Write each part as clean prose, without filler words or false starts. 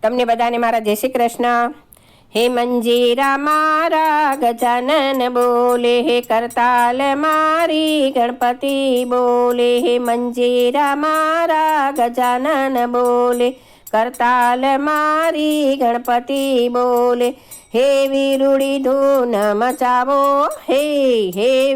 તમને બધાને મારા જય શ્રી કૃષ્ણ। હે મંજીરા મારા ગજાનન બોલે, હે કરતાલ મારી ગણપતિ બોલે, હે મંજીરા મારા ગજાનન બોલે, કરતાલ મારી ગણપતિ બોલે। હે વીરુડી ધૂન મચાવો, હે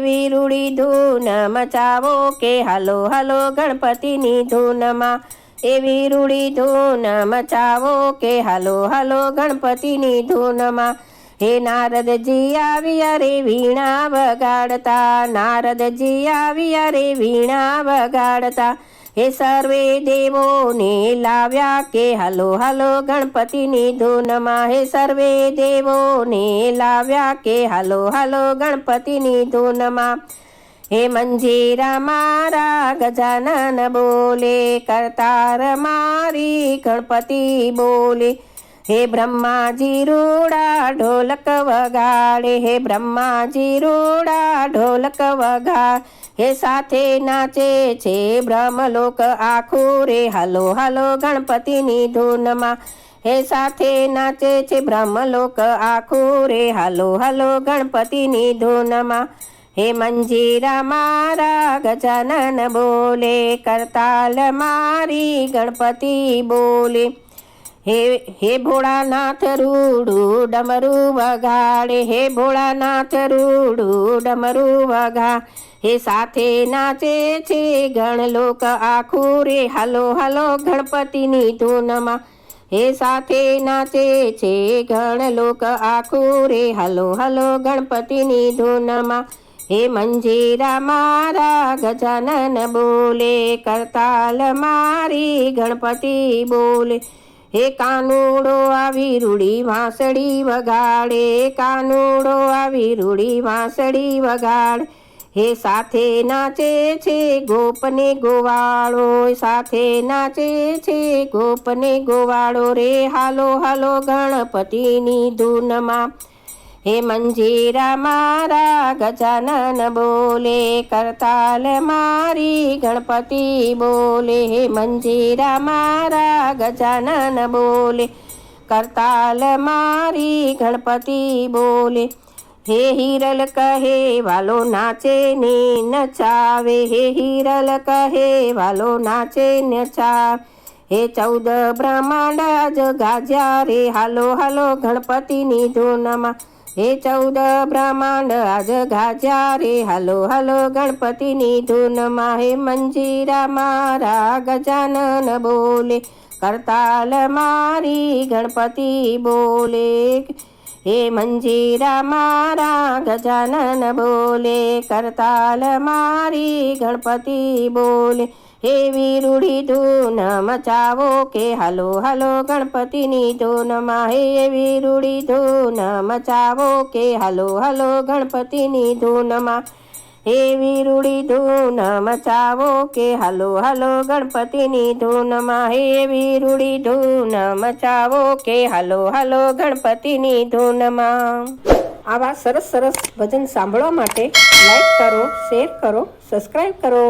વીરુડી ધૂન મચાવો, કે હાલો હાલો ગણપતિની ધૂનમાં। એ વીરુડી ધૂન મચાવો, કે હાલો હાલો ગણપતિની ધૂનમાં। હે નારદજી આવ્યા રે વીણા વગાડતા, નારદજી આવ્યા રે વીણા વગાડતા। હે સર્વે દેવોને લાવ્યા, કે હાલો હાલો ગણપતિની ધૂનમાં। હે સર્વે દેવોને લાવ્યા, કે હાલો હાલો ગણપતિની ધૂનમાં। હે મંજીરા મારા ગજાનન બોલે, કરતાર મારી ગણપતિ બોલે। હે બ્રહ્માજી રૂડા ઢોલક વગાડે, હે બ્રહ્માજી રૂડા ઢોલક વગાડે। હે સાથે નાચે છે બ્રહ્મલોક આખું રે, હાલો હાલો ગણપતિની ધૂનમાં। હે સાથે નાચે છે બ્રહ્મલોક આખું રે, હાલો હાલો ગણપતિની ધૂનમાં। હે મંજીરા મારા ગજાનન બોલે, કરતાલ મારી ગણપતિ બોલે। હે ભોળાનાથ રૂડું ડમરું વગાડે, હે ભોળાનાથ રૂડું ડમરું વગાડે। હે સાથે નાચે છે ગણલોક આખું રે, હાલો હાલો ગણપતિની ધૂનમાં। હે સાથે નાચે છે ગણલોક આખું રે, હાલો હાલો ગણપતિની ધૂનમાં। હે મંજીરા મારા ગજાનન બોલે, કરતાલ મારી ગણપતિ બોલે। હે કાનુડો આવી રૂડી વાંસળી વગાડે, કાનુડો આવી રૂડી વાંસળી વગાડે। હે સાથે નાચે છે ગોપને ગોવાળો, સાથે નાચે છે ગોપને ગોવાળો રે, હાલો હાલો ગણપતિની ધૂનમાં। હે મંજીરા મારા ગજાનન બોલે, કરતાલ મારી ગણપતિ બોલે। હે મંજીરા મારા ગજાનન બોલે, કરતાલ મારી ગણપતિ બોલે। હે હિરલ કહે વાલો નાચે ને નચાવે, હે હિરલ કહે વાલો નાચે નચાવે। હે 14 બ્રહ્માંડ આજ ગાજ્યા રે, હાલો હાલો ગણપતિની ધૂનમાં। હે 14 બ્રહ્માંડ આજ ગાજ્યા રે, હાલો હાલો ગણપતિની ધૂનમાં। હે મંજીરા મારા ગજાનન બોલે, કરતાલ મારી ગણપતિ બોલે। હે મંજીરા મારા ગજાનન બોલે, કરતાલ મારી ગણપતિ બોલે। હે વીરુડી ધૂન મચાવો, કે હાલો હાલો ગણપતિની ધૂનમાં। હે વીરુડી ધૂન મચાવો, કે હાલો હાલો ગણપતિની ધૂનમાં। હે વીરુડી ધૂન મચાવો, કે હાલો હાલો ગણપતિની ધૂનમાં। હે વીરુડી ધૂન મચાવો, કે હાલો હાલો ગણપતિની ધૂનમાં। આવા સરસ સરસ ભજન સાંભળવા માટે લાઈક કરો, શેર કરો, સબસ્ક્રાઈબ કરો।